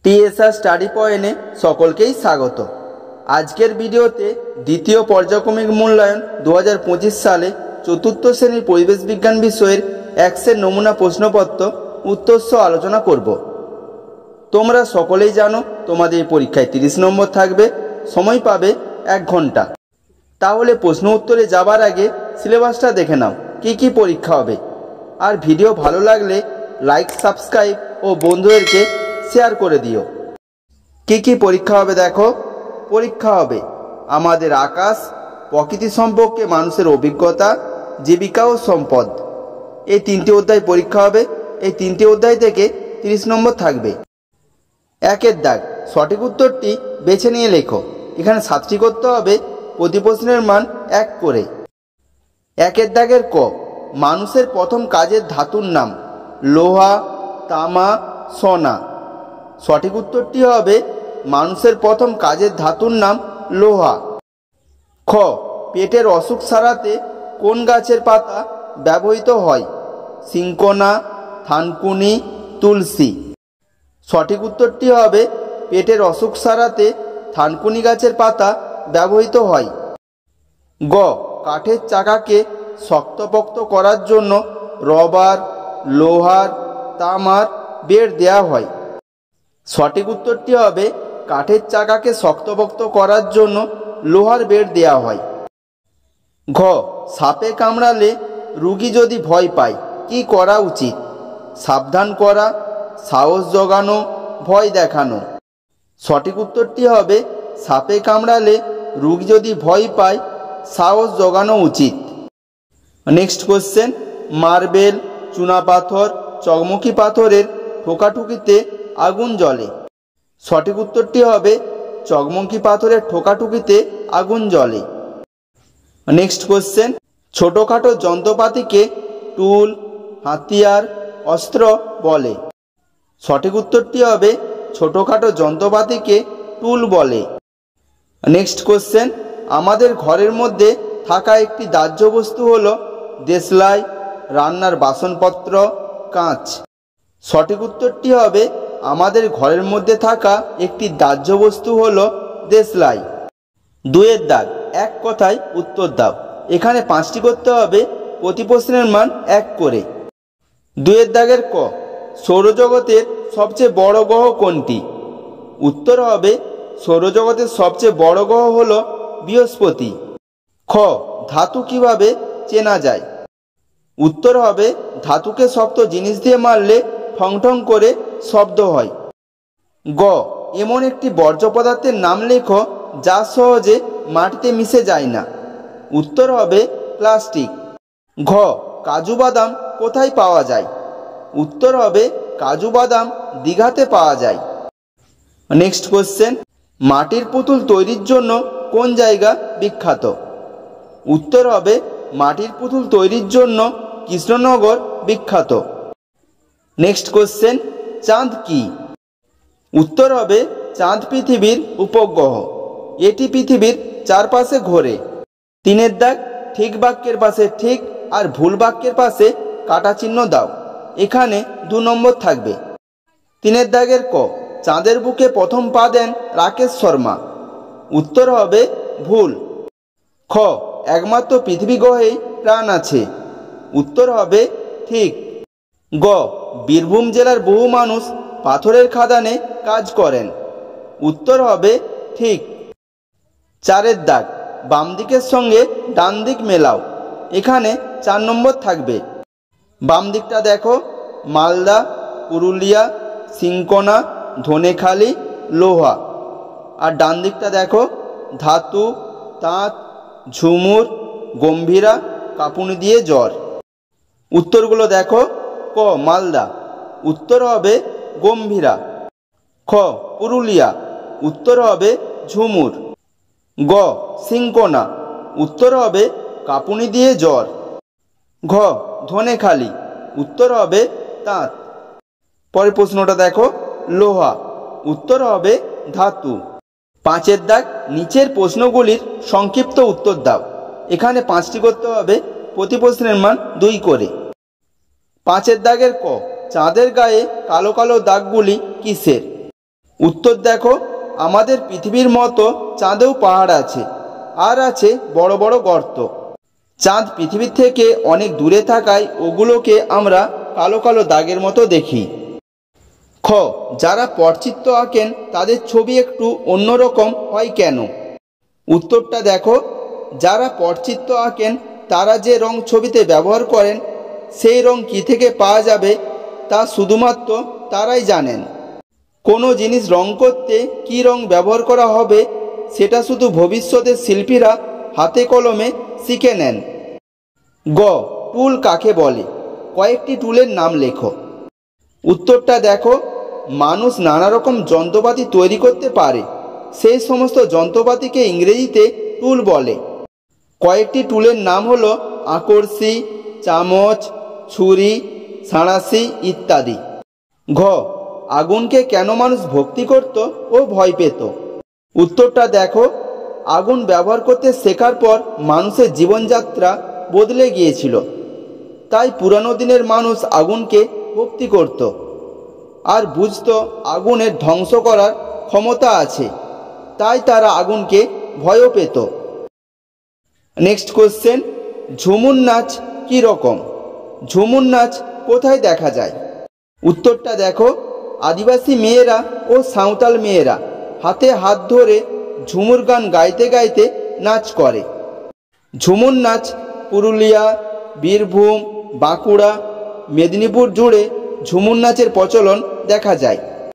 TSR study পয়েন্টে সকলকেই স্বাগত। আজকের ভিডিওতে দ্বিতীয় পর্যায়ক্রমিক মূল্যায়ন 2025 সালে চতুর্থ শ্রেণীর পরিবেশ বিজ্ঞান বিষয়ের এক্সের নমুনা প্রশ্নপত্র উত্তরসহ আলোচনা করব। তোমরা সকলেই জানো তোমাদের পরীক্ষায় 30 নম্বর থাকবে, সময় পাবে 1 ঘন্টা। তাহলে প্রশ্ন উত্তরে যাবার আগে সিলেবাসটা দেখে নাও কি কি পরীক্ষা হবে। আর ভিডিও ভালো লাগলে লাইক, সাবস্ক্রাইব ও বন্ধুদেরকে শেয়ার করে দিও। কি কি পরীক্ষা হবে দেখো। পরীক্ষা হবে আমাদের আকাশ, প্রকৃতি সম্পর্কে মানুষের অভিজ্ঞতা, জীবিকা ও সম্পদ। এই 3টি অধ্যায় পরীক্ষা হবে। এই 3টি অধ্যায় থেকে 30 নম্বর থাকবে। 1-এর দাগ, সঠিক উত্তরটি বেছে নিয়ে লেখো। এখানে 7টি করতে হবে, প্রতি প্রশ্নের মান 1 করে। 1-এর দাগের ক, মানুষের প্রথম কাজের ধাতুর নাম লোহা, তামা, সোনা। সঠিক উত্তরটি হবে মানুষের প্রথম কাজের ধাতুর নাম লোহা। খ, পেটের অসুখ সারাতে কোন গাছের পাতা ব্যবহৃত হয়? সিংকোনা, থানকুনি, তুলসী। সঠিক উত্তরটি হবে পেটের অসুখ সারাতে থানকুনি গাছের পাতা ব্যবহৃত হয়। গ, কাঠের চাকাকে শক্তপোক্ত করার জন্য রবার, লোহার, তামার বেড় দেওয়া হয়। সঠিক উত্তরটি হবে কাঠের চাকাকে শক্তপোক্ত করার জন্য লোহার বেড় দেওয়া হয়। ঘ, সাপে কামড়ালে রোগী যদি ভয় পায় কি করা উচিত? সাবধান করা, সাহস জোগানো, ভয় দেখানো। সঠিক উত্তরটি হবে সাপে কামড়ালে রোগী যদি ভয় পায় সাহস জোগানো উচিত। নেক্সট কোশ্চেন, মার্বেল, চুনাপাথর, চকমকি পাথরের ঠোকাঠুকিতে আগুন জ্বলে। সঠিক উত্তরটি হবে চকমকি পাথরের ঠোকাঠুকিতে আগুন জ্বলে। নেক্সট কোশ্চেন, ছোটোখাটো যন্ত্রপাতিকে টুল, হাতিয়ার, অস্ত্র বলে। সঠিক উত্তরটি হবে ছোটোখাটো যন্ত্রপাতিকে টুল বলে। নেক্সট কোশ্চেন, আমাদের ঘরের মধ্যে থাকা একটি দাহ্য বস্তু হলো দেশলাই, রান্নার বাসনপত্র, কাঁচ। সঠিক উত্তরটি হবে আমাদের ঘরের মধ্যে থাকা একটি দাহ্য বস্তু হলো দেশলাই। 2-এর দাগ, এক কথায় উত্তর দাও। এখানে 5টি করতে হবে, প্রতি প্রশ্নের মান 1 করে। 2-এর দাগের ক, সৌরজগতের সবচেয়ে বড় গ্রহ কোনটি? উত্তর হবে সৌরজগতের সবচেয়ে বড় গ্রহ হলো বৃহস্পতি। খ, ধাতু কিভাবে চেনা যায়? উত্তর হবে ধাতুকে শক্ত জিনিস দিয়ে মারলে ঠং ঠং করে শব্দ হয়। গ, এমন একটি বর্জ্য পদার্থের নাম লেখো যা সহজে মাটিতে মিশে যায় না। উত্তর হবে প্লাস্টিক। ঘ, কাজু বাদাম কোথায় পাওয়া যায়? উত্তর হবে কাজু বাদাম দীঘাতে পাওয়া যায়। নেক্সট কোশ্চেন, মাটির পুতুল তৈরির জন্য কোন জায়গা বিখ্যাত? উত্তর হবে মাটির পুতুল তৈরির জন্য কৃষ্ণনগর বিখ্যাত। নেক্সট কোশ্চেন, চাঁদ কি? উত্তর হবে চাঁদ পৃথিবীর উপগ্রহ। এটি পৃথিবীর চারপাশে ঘোরে। 3-এর দাগ, ঠিক বাক্যের পাশে ঠিক আর ভুল বাক্যের পাশে কাটা চিহ্ন দাও। এখানে 2 নম্বর থাকবে। 3-এর দাগের ক, চাঁদের বুকে প্রথম পা দেন রাকেশ শর্মা। উত্তর হবে ভুল। খ, একমাত্র পৃথিবী গ্রহেই প্রাণ আছে। উত্তর হবে ঠিক। গ, বীরভূম জেলার বহু মানুষ পাথরের খাদানে কাজ করেন। উত্তর হবে ঠিক। 4-এর দাগ, বাম দিকের সঙ্গে ডান দিক মেলাও। এখানে 4 নম্বর থাকবে। বাম দিকটা দেখো, মালদা, পুরুলিয়া, সিংকোনা, ধনেখালি, লোহা। আর ডান দিকটা দেখো, ধাতু, তাঁত, ঝুমুর, গম্ভীরা, কাপুনি দিয়ে জ্বর। উত্তরগুলো দেখো। ক, মালদা। উত্তর হবে গম্ভীরা। খ, পুরুলিয়া। উত্তর হবে ঝুমুর। গ, সিংকোনা। উত্তর হবে কাপুনি দিয়ে জ্বর। ঘ, ধনেখালি। উত্তর হবে তাঁত। পরের প্রশ্নটা দেখো, লোহা। উত্তর হবে ধাতু। 5-এর দাগ, নিচের প্রশ্নগুলির সংক্ষিপ্ত উত্তর দাও। এখানে 5টি করতে হবে, প্রতি প্রশ্নের মান 2 করে। 5-এর দাগের ক, চাঁদের গায়ে কালো কালো দাগগুলি কিসের? উত্তর দেখো, আমাদের পৃথিবীর মতো চাঁদেও পাহাড় আছে, আর আছে বড় বড় গর্ত। চাঁদ পৃথিবীর থেকে অনেক দূরে থাকায় ওগুলোকে আমরা কালো কালো দাগের মতো দেখি। খ, যারা পটচিত্র আঁকেন তাদের ছবি একটু অন্যরকম হয় কেন? উত্তরটা দেখো, যারা পটচিত্র আঁকেন তারা যে রং ছবিতে ব্যবহার করেন সেই রং কী থেকে পাওয়া যাবে তা শুধুমাত্র তারাই জানেন। কোনো জিনিস রং করতে কী রং ব্যবহার করা হবে সেটা শুধু ভবিষ্যতের শিল্পীরা হাতে কলমে শিখে নেন। গ, টুল কাকে বলে? কয়েকটি টুলের নাম লেখো। উত্তরটা দেখো, মানুষ নানা রকম যন্ত্রপাতি তৈরি করতে পারে, সেই সমস্ত যন্ত্রপাতিকে ইংরেজিতে টুল বলে। কয়েকটি টুলের নাম হলো আকরশি, চামচ, ছুরি, সাঁড়াশি ইত্যাদি। ঘ, আগুনকে কেন মানুষ ভক্তি করত ও ভয় পেত? উত্তরটা দেখো, আগুন ব্যবহার করতে শেখার পর মানুষের জীবনযাত্রা বদলে গিয়েছিল, তাই পুরানো দিনের মানুষ আগুনকে ভক্তি করত আর বুঝত আগুনের ধ্বংস করার ক্ষমতা আছে, তাই তারা আগুনকে ভয়ও পেত। নেক্সট কোশ্চেন, ঝুমুর নাচ কী রকম? ঝুমুর নাচ কোথায় দেখা যায়? উত্তরটা দেখো, আদিবাসী মেয়েরা ও সাঁওতাল মেয়েরা হাতে হাত ধরে ঝুমুর গান গাইতে গাইতে নাচ করে। ঝুমুর নাচ পুরুলিয়া, বীরভূম, বাঁকুড়া, মেদিনীপুর জুড়ে ঝুমুর নাচের প্রচলন দেখা যায়।